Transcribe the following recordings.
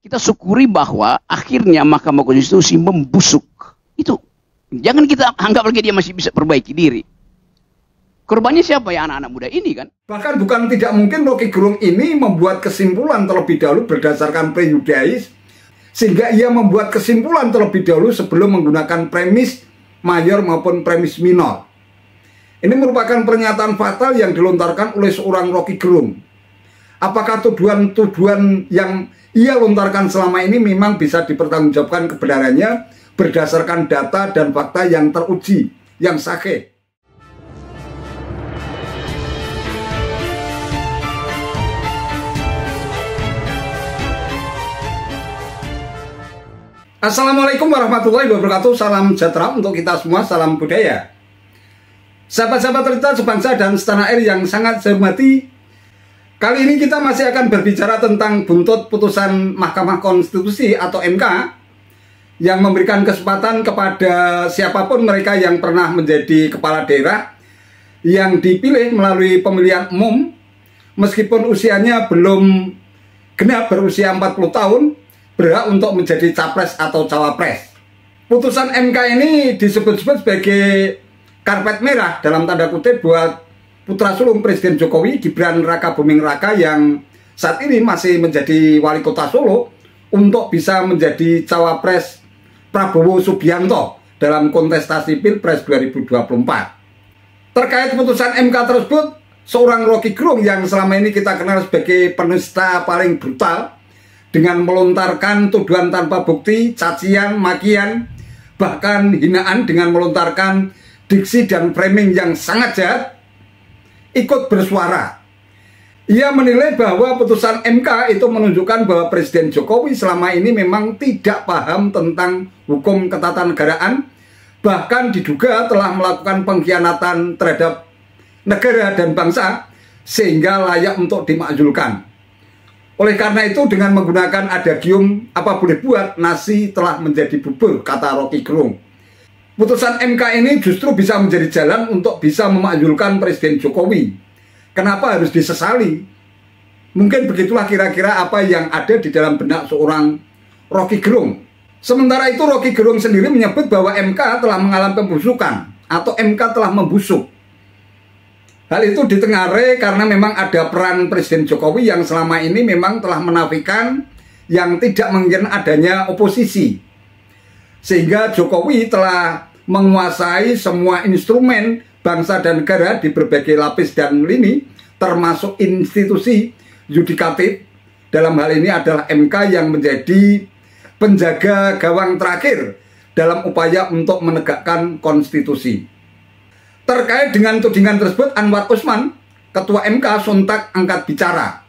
kita syukuri bahwa akhirnya Mahkamah Konstitusi membusuk. Itu jangan kita anggap lagi dia masih bisa perbaiki diri. Korbannya siapa ya? Anak-anak muda ini kan. Bahkan bukan tidak mungkin Rocky Gerung ini membuat kesimpulan terlebih dahulu berdasarkan prejudis, sehingga ia membuat kesimpulan terlebih dahulu sebelum menggunakan premis mayor maupun premis minor. Ini merupakan pernyataan fatal yang dilontarkan oleh seorang Rocky Gerung. Apakah tuduhan-tuduhan yang ia lontarkan selama ini memang bisa dipertanggungjawabkan kebenarannya berdasarkan data dan fakta yang teruji, yang sahih? Assalamualaikum warahmatullahi wabarakatuh. Salam sejahtera untuk kita semua, salam budaya. Sahabat-sahabat cerita sebangsa dan setanah air yang sangat saya hormati, kali ini kita masih akan berbicara tentang buntut putusan Mahkamah Konstitusi atau MK yang memberikan kesempatan kepada siapapun mereka yang pernah menjadi kepala daerah yang dipilih melalui pemilihan umum meskipun usianya belum genap berusia 40 tahun berhak untuk menjadi capres atau cawapres. Putusan MK ini disebut-sebut sebagai karpet merah dalam tanda kutip buat putra sulung Presiden Jokowi, Gibran Raka Buming Raka, yang saat ini masih menjadi wali kota Solo, untuk bisa menjadi cawapres Prabowo Subianto dalam kontestasi Pilpres 2024. Terkait putusan MK tersebut, seorang Rocky Gerung yang selama ini kita kenal sebagai penista paling brutal, dengan melontarkan tuduhan tanpa bukti, cacian, makian, bahkan hinaan dengan melontarkan diksi dan framing yang sangat jahat, ikut bersuara. Ia menilai bahwa putusan MK itu menunjukkan bahwa Presiden Jokowi selama ini memang tidak paham tentang hukum ketatanegaraan, bahkan diduga telah melakukan pengkhianatan terhadap negara dan bangsa sehingga layak untuk dimakzulkan. Oleh karena itu, dengan menggunakan adagium apa boleh buat, nasi telah menjadi bubur, kata Rocky Gerung. Putusan MK ini justru bisa menjadi jalan untuk bisa memakzulkan Presiden Jokowi. Kenapa harus disesali? Mungkin begitulah kira-kira apa yang ada di dalam benak seorang Rocky Gerung. Sementara itu Rocky Gerung sendiri menyebut bahwa MK telah mengalami pembusukan atau MK telah membusuk. Hal itu ditengarai karena memang ada peran Presiden Jokowi yang selama ini memang telah menafikan yang tidak menginginkan adanya oposisi. Sehingga Jokowi telah menguasai semua instrumen bangsa dan negara di berbagai lapis dan lini, termasuk institusi yudikatif. Dalam hal ini adalah MK yang menjadi penjaga gawang terakhir dalam upaya untuk menegakkan konstitusi. Terkait dengan tudingan tersebut, Anwar Usman, Ketua MK, sontak angkat bicara.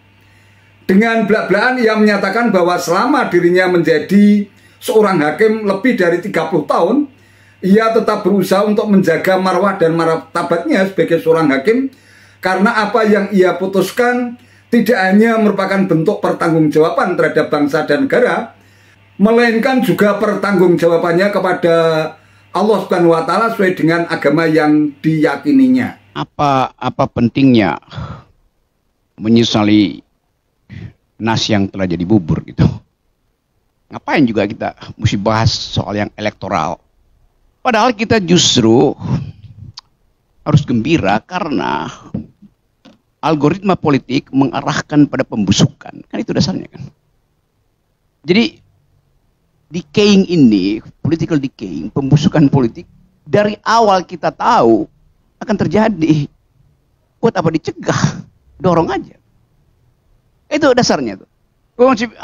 Dengan belak-belakan ia menyatakan bahwa selama dirinya menjadi seorang hakim lebih dari 30 tahun, ia tetap berusaha untuk menjaga marwah dan martabatnya sebagai seorang hakim, karena apa yang ia putuskan tidak hanya merupakan bentuk pertanggungjawaban terhadap bangsa dan negara, melainkan juga pertanggungjawabannya kepada Allah Subhanahu wa Ta'ala sesuai dengan agama yang diyakininya. Apa pentingnya menyesali nasi yang telah jadi bubur gitu? Ngapain juga kita mesti bahas soal yang elektoral? Padahal kita justru harus gembira karena algoritma politik mengarahkan pada pembusukan. Kan itu dasarnya kan. Jadi decaying ini, political decaying, pembusukan politik, dari awal kita tahu akan terjadi. Buat apa dicegah? Dorong aja. Itu dasarnya tuh.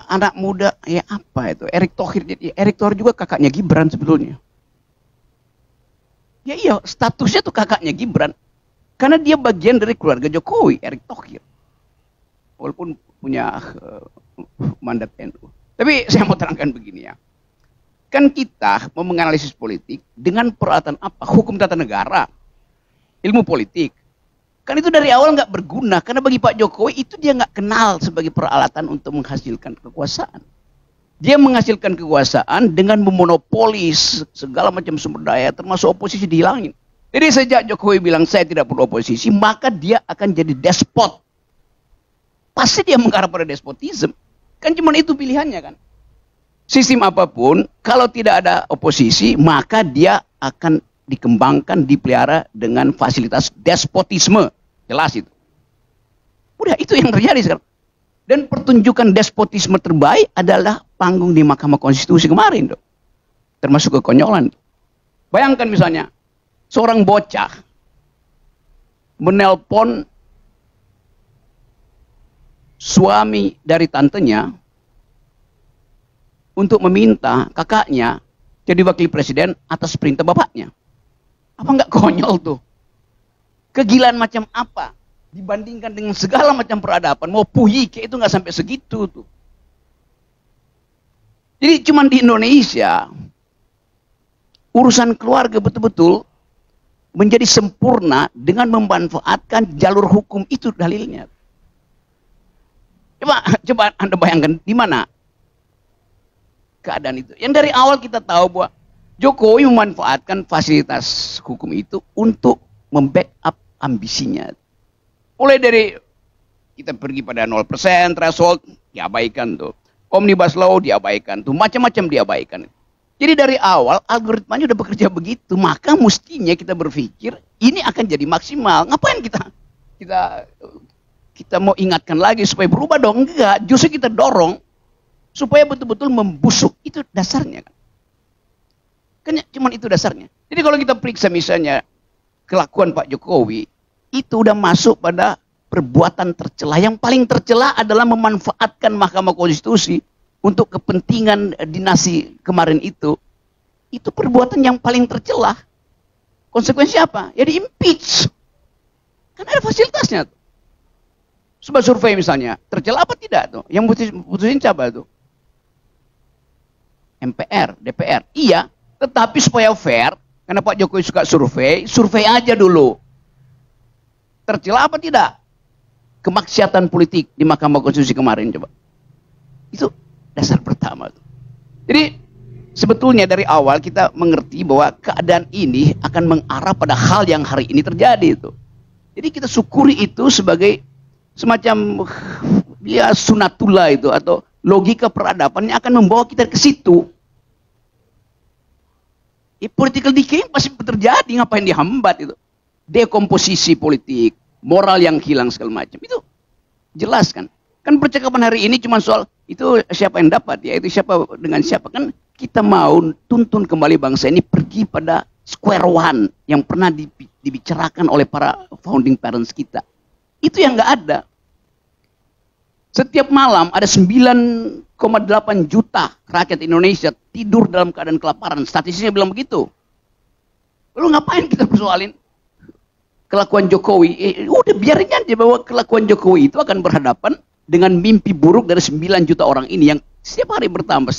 Anak muda, ya apa itu? Erick Thohir, Erick Thohir juga kakaknya Gibran sebetulnya. Ya iya, statusnya tuh kakaknya Gibran. Karena dia bagian dari keluarga Jokowi, Erick Thohir. Walaupun punya mandat NU. Tapi saya mau terangkan begini ya. Kan kita mau menganalisis politik dengan peralatan apa? Hukum tata negara, ilmu politik. Kan itu dari awal nggak berguna, karena bagi Pak Jokowi itu dia nggak kenal sebagai peralatan untuk menghasilkan kekuasaan. Dia menghasilkan kekuasaan dengan memonopolis segala macam sumber daya, termasuk oposisi dihilangin. Jadi sejak Jokowi bilang saya tidak perlu oposisi, maka dia akan jadi despot. Pasti dia mengarah pada despotisme. Kan cuma itu pilihannya kan. Sistem apapun, kalau tidak ada oposisi, maka dia akan dikembangkan, dipelihara dengan fasilitas despotisme. Jelas itu. Udah, itu yang terjadi sekarang. Dan pertunjukan despotisme terbaik adalah panggung di Mahkamah Konstitusi kemarin, tuh. Termasuk kekonyolan. Bayangkan misalnya, seorang bocah menelpon suami dari tantenya untuk meminta kakaknya jadi wakil presiden atas perintah bapaknya. Apa nggak konyol tuh? Kegilaan macam apa? Dibandingkan dengan segala macam peradaban, mau Puhike itu nggak sampai segitu tuh. Jadi cuman di Indonesia urusan keluarga betul-betul menjadi sempurna dengan memanfaatkan jalur hukum itu dalilnya. Coba Anda bayangkan di mana keadaan itu. Yang dari awal kita tahu bahwa Jokowi memanfaatkan fasilitas hukum itu untuk membackup ambisinya. Mulai dari kita pergi pada 0% threshold, diabaikan tuh. Omnibus Law diabaikan tuh, macam-macam diabaikan. Jadi dari awal algoritmanya udah bekerja begitu, maka mestinya kita berpikir ini akan jadi maksimal. Ngapain kita mau ingatkan lagi supaya berubah dong? Enggak, justru kita dorong supaya betul-betul membusuk. Itu dasarnya kan. Kan cuman itu dasarnya. Jadi kalau kita periksa misalnya kelakuan Pak Jokowi, itu udah masuk pada perbuatan tercela. Yang paling tercela adalah memanfaatkan Mahkamah Konstitusi untuk kepentingan dinasti kemarin itu. Itu perbuatan yang paling tercela. Konsekuensi apa? Ya di-impeach. Kan ada fasilitasnya tuh. Coba survei misalnya, tercela apa tidak tuh? Yang putusin siapa tuh? MPR, DPR. Iya, tetapi supaya fair, karena Pak Jokowi suka survei aja dulu. Tercela apa tidak? Kemaksiatan politik di Mahkamah Konstitusi kemarin, coba. Itu dasar pertama. Jadi sebetulnya dari awal kita mengerti bahwa keadaan ini akan mengarah pada hal yang hari ini terjadi itu. Jadi kita syukuri itu sebagai semacam ya sunatullah itu atau logika peradaban yang akan membawa kita ke situ. Political decay pasti terjadi, ngapain dihambat itu? Dekomposisi politik, moral yang hilang segala macam. Itu jelas kan? Kan percakapan hari ini cuma soal itu siapa yang dapat, ya itu siapa dengan siapa. Kan kita mau tuntun kembali bangsa ini pergi pada square one yang pernah dibicarakan oleh para founding parents kita. Itu yang nggak ada. Setiap malam ada 9,8 juta rakyat Indonesia tidur dalam keadaan kelaparan. Statistiknya bilang begitu. Lalu ngapain kita persoalin kelakuan Jokowi? Udah biarin aja bahwa kelakuan Jokowi itu akan berhadapan dengan mimpi buruk dari 9 juta orang ini yang setiap hari bertambah.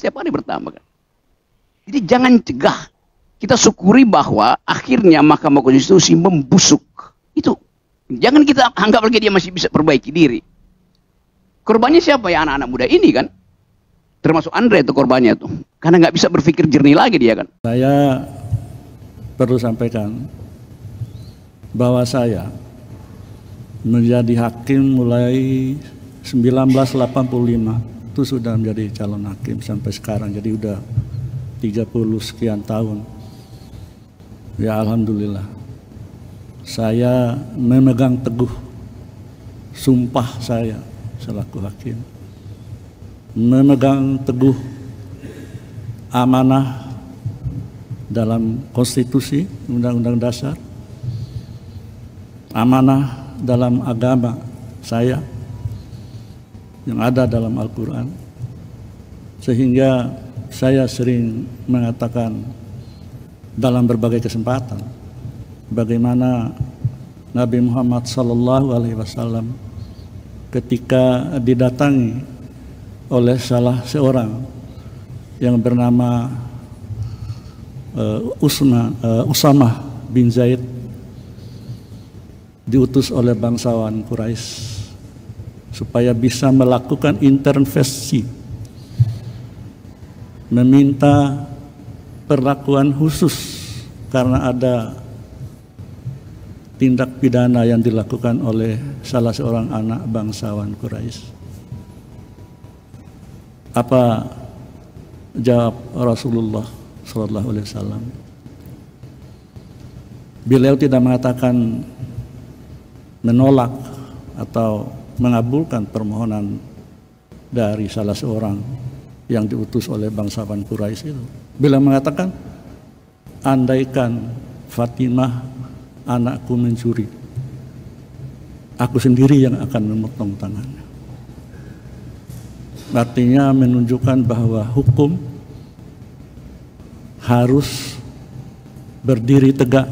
Jadi jangan cegah. Kita syukuri bahwa akhirnya Mahkamah Konstitusi membusuk. Itu. Jangan kita anggap lagi dia masih bisa perbaiki diri. Korbannya siapa ya? Anak-anak muda ini kan. Termasuk Andre itu korbannya tuh. Karena nggak bisa berpikir jernih lagi dia kan. Saya perlu sampaikan bahwa saya menjadi hakim mulai 1985 itu sudah menjadi calon hakim sampai sekarang. Jadi udah 30 sekian tahun. Ya alhamdulillah. Saya memegang teguh sumpah saya selaku hakim, memegang teguh amanah dalam konstitusi, undang-undang dasar, amanah dalam agama saya yang ada dalam Al-Quran, sehingga saya sering mengatakan dalam berbagai kesempatan bagaimana Nabi Muhammad SAW ketika didatangi oleh salah seorang yang bernama Usamah bin Zaid, diutus oleh bangsawan Quraisy supaya bisa melakukan intervensi, meminta perlakuan khusus karena ada tindak pidana yang dilakukan oleh salah seorang anak bangsawan Quraisy. Apa Jawab Rasulullah Sallallahu Alaihi Wasallam. Beliau tidak mengatakan menolak atau mengabulkan permohonan dari salah seorang yang diutus oleh bangsawan Quraisy itu. Beliau mengatakan, andaikan Fatimah anakku mencuri, aku sendiri yang akan memotong tangannya. Artinya menunjukkan bahwa hukum harus berdiri tegak,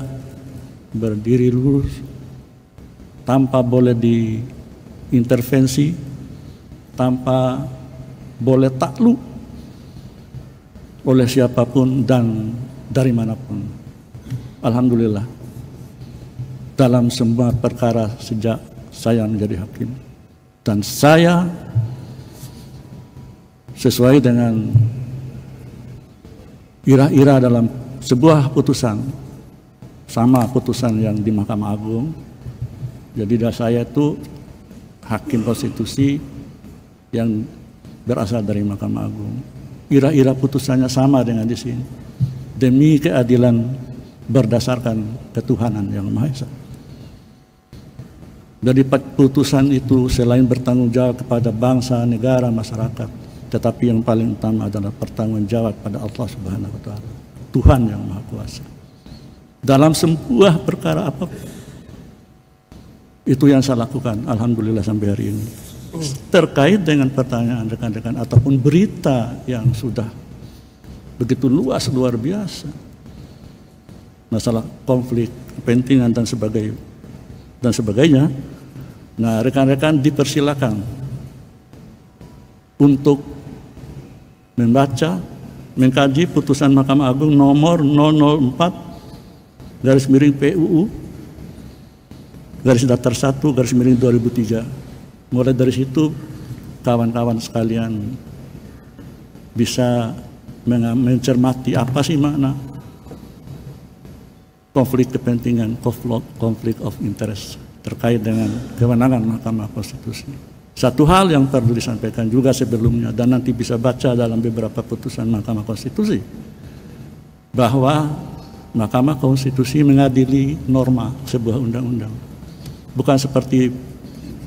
berdiri lurus, tanpa boleh diintervensi, tanpa boleh takluk oleh siapapun dan dari manapun. Alhamdulillah, dalam semua perkara sejak saya menjadi hakim, dan saya sesuai dengan ira-ira dalam sebuah putusan, sama putusan yang di Mahkamah Agung. Jadi saya itu hakim konstitusi yang berasal dari Mahkamah Agung. Ira-ira putusannya sama dengan di sini. Demi keadilan berdasarkan ketuhanan yang Maha Esa. Jadi putusan itu selain bertanggung jawab kepada bangsa, negara, masyarakat, tetapi yang paling utama adalah bertanggung jawab pada Allah Subhanahu wa Ta'ala, Tuhan yang Maha Kuasa. Dalam sebuah perkara apapun, itu yang saya lakukan, alhamdulillah sampai hari ini. Terkait dengan pertanyaan rekan-rekan ataupun berita yang sudah begitu luas, luar biasa, masalah konflik, kepentingan dan sebagainya. Nah, rekan-rekan dipersilakan untuk membaca, mengkaji putusan Mahkamah Agung nomor 004/PUU /1/2003. Mulai dari situ kawan-kawan sekalian bisa mencermati apa sih makna konflik kepentingan, konflik of interest terkait dengan kewenangan Mahkamah Konstitusi. Satu hal yang perlu disampaikan juga sebelumnya, dan nanti bisa baca dalam beberapa putusan Mahkamah Konstitusi, bahwa Mahkamah Konstitusi mengadili norma sebuah undang-undang, bukan seperti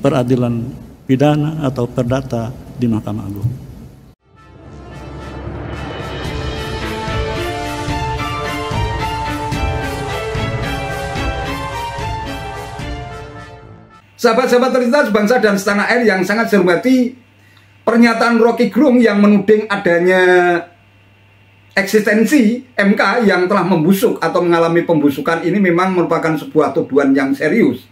peradilan pidana atau perdata di Mahkamah Agung. Sahabat-sahabat tercinta sebangsa dan setanah air yang sangat saya hormati, pernyataan Rocky Gerung yang menuding adanya eksistensi MK yang telah membusuk atau mengalami pembusukan ini memang merupakan sebuah tuduhan yang serius.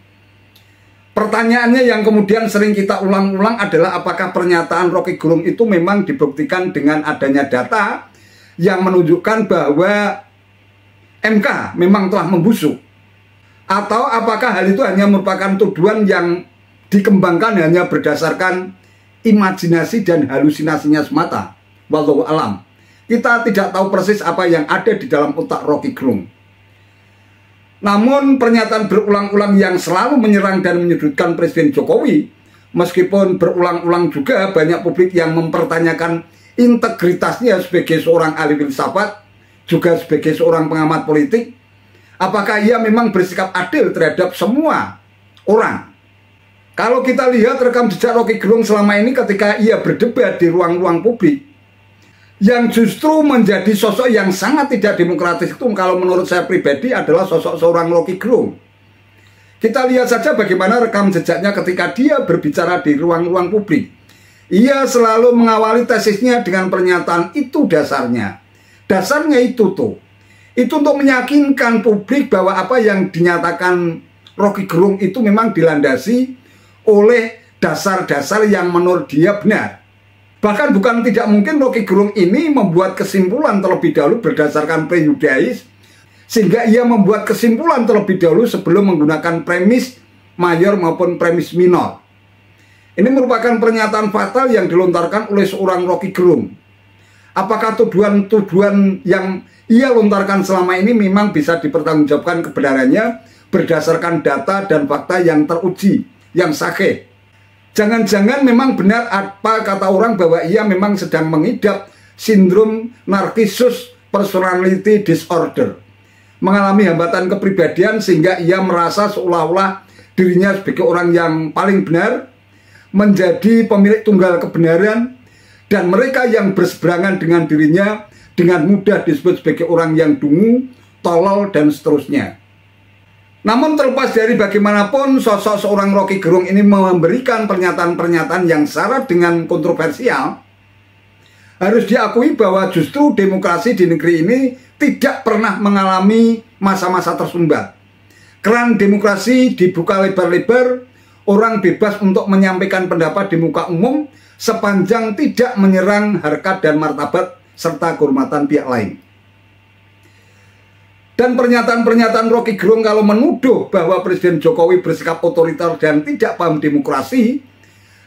Pertanyaannya yang kemudian sering kita ulang-ulang adalah apakah pernyataan Rocky Gerung itu memang dibuktikan dengan adanya data yang menunjukkan bahwa MK memang telah membusuk, atau apakah hal itu hanya merupakan tuduhan yang dikembangkan hanya berdasarkan imajinasi dan halusinasinya semata. Wallahu alam. Kita tidak tahu persis apa yang ada di dalam otak Rocky Gerung. Namun pernyataan berulang-ulang yang selalu menyerang dan menyudutkan Presiden Jokowi, meskipun berulang-ulang juga banyak publik yang mempertanyakan integritasnya sebagai seorang ahli filsafat, juga sebagai seorang pengamat politik, apakah ia memang bersikap adil terhadap semua orang. Kalau kita lihat rekam jejak Rocky Gerung selama ini ketika ia berdebat di ruang-ruang publik, yang justru menjadi sosok yang sangat tidak demokratis itu, kalau menurut saya pribadi, adalah sosok seorang Rocky Gerung. Kita lihat saja bagaimana rekam jejaknya ketika dia berbicara di ruang-ruang publik. Ia selalu mengawali tesisnya dengan pernyataan itu dasarnya. Dasarnya itu tuh. Itu untuk meyakinkan publik bahwa apa yang dinyatakan Rocky Gerung itu memang dilandasi oleh dasar-dasar yang menurut dia benar. Bahkan bukan tidak mungkin Rocky Gerung ini membuat kesimpulan terlebih dahulu berdasarkan prejudis, sehingga ia membuat kesimpulan terlebih dahulu sebelum menggunakan premis mayor maupun premis minor. Ini merupakan pernyataan fatal yang dilontarkan oleh seorang Rocky Gerung. Apakah tuduhan-tuduhan yang ia lontarkan selama ini memang bisa dipertanggungjawabkan kebenarannya berdasarkan data dan fakta yang teruji, yang sahih? Jangan-jangan memang benar apa kata orang bahwa ia memang sedang mengidap sindrom narcissus personality disorder, mengalami hambatan kepribadian sehingga ia merasa seolah-olah dirinya sebagai orang yang paling benar, menjadi pemilik tunggal kebenaran, dan mereka yang berseberangan dengan dirinya dengan mudah disebut sebagai orang yang dungu, tolol, dan seterusnya. Namun terlepas dari bagaimanapun, sosok seorang Rocky Gerung ini memberikan pernyataan-pernyataan yang syarat dengan kontroversial, harus diakui bahwa justru demokrasi di negeri ini tidak pernah mengalami masa-masa tersumbat. Keran demokrasi dibuka lebar-lebar, orang bebas untuk menyampaikan pendapat di muka umum sepanjang tidak menyerang harkat dan martabat serta kehormatan pihak lain. Dan pernyataan-pernyataan Rocky Gerung kalau menuduh bahwa Presiden Jokowi bersikap otoriter dan tidak paham demokrasi,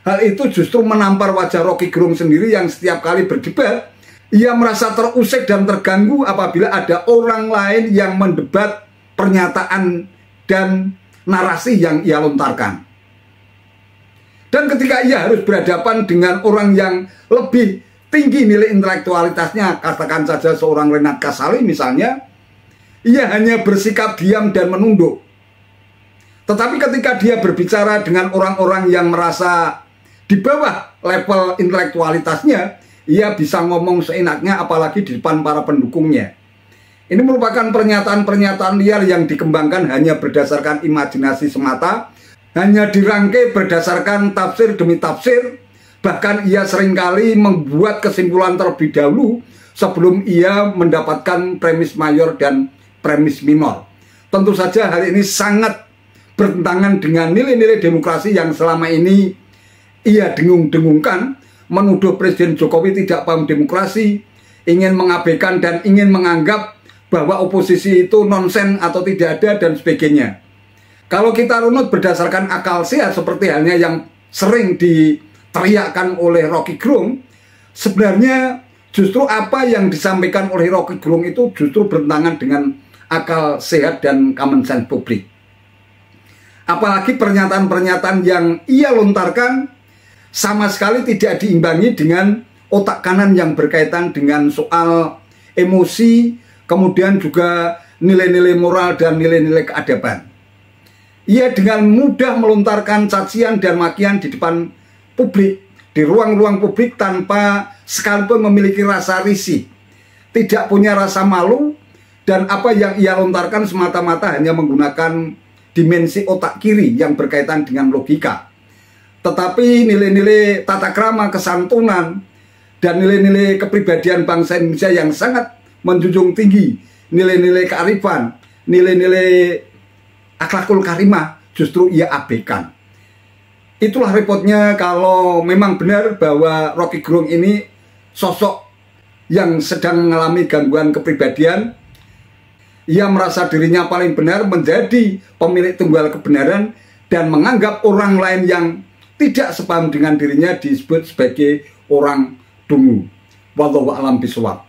hal itu justru menampar wajah Rocky Gerung sendiri yang setiap kali berdebat, ia merasa terusik dan terganggu apabila ada orang lain yang mendebat pernyataan dan narasi yang ia lontarkan. Dan ketika ia harus berhadapan dengan orang yang lebih tinggi nilai intelektualitasnya, katakan saja seorang Renat Kasali misalnya, ia hanya bersikap diam dan menunduk. Tetapi ketika dia berbicara dengan orang-orang yang merasa di bawah level intelektualitasnya, ia bisa ngomong seenaknya apalagi di depan para pendukungnya. Ini merupakan pernyataan-pernyataan liar yang dikembangkan hanya berdasarkan imajinasi semata, hanya dirangkai berdasarkan tafsir demi tafsir. Bahkan ia seringkali membuat kesimpulan terlebih dahulu sebelum ia mendapatkan premis mayor dan premis minor. Tentu saja hal ini sangat bertentangan dengan nilai-nilai demokrasi yang selama ini ia dengung-dengungkan, menuduh Presiden Jokowi tidak paham demokrasi, ingin mengabaikan dan ingin menganggap bahwa oposisi itu nonsen atau tidak ada dan sebagainya. Kalau kita runut berdasarkan akal sehat seperti halnya yang sering diteriakkan oleh Rocky Gerung, sebenarnya justru apa yang disampaikan oleh Rocky Gerung itu justru bertentangan dengan akal sehat dan common sense publik. Apalagi pernyataan-pernyataan yang ia lontarkan sama sekali tidak diimbangi dengan otak kanan yang berkaitan dengan soal emosi, kemudian juga nilai-nilai moral dan nilai-nilai keadaban. Ia dengan mudah melontarkan cacian dan makian di depan publik, di ruang-ruang publik tanpa sekalipun memiliki rasa risih, tidak punya rasa malu, dan apa yang ia lontarkan semata-mata hanya menggunakan dimensi otak kiri yang berkaitan dengan logika. Tetapi nilai-nilai tata krama, kesantunan, dan nilai-nilai kepribadian bangsa Indonesia yang sangat menjunjung tinggi nilai-nilai kearifan, nilai-nilai akhlakul karimah, justru ia abaikan. Itulah repotnya kalau memang benar bahwa Rocky Gerung ini sosok yang sedang mengalami gangguan kepribadian. Ia merasa dirinya paling benar, menjadi pemilik tunggal kebenaran, dan menganggap orang lain yang tidak sepaham dengan dirinya disebut sebagai orang dungu. Wallahu a'lam bishawab.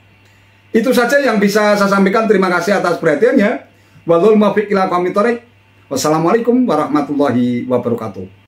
Itu saja yang bisa saya sampaikan. Terima kasih atas perhatiannya. Wallahul muwaffiq ila aqwamit thoriq. Wassalamualaikum warahmatullahi wabarakatuh.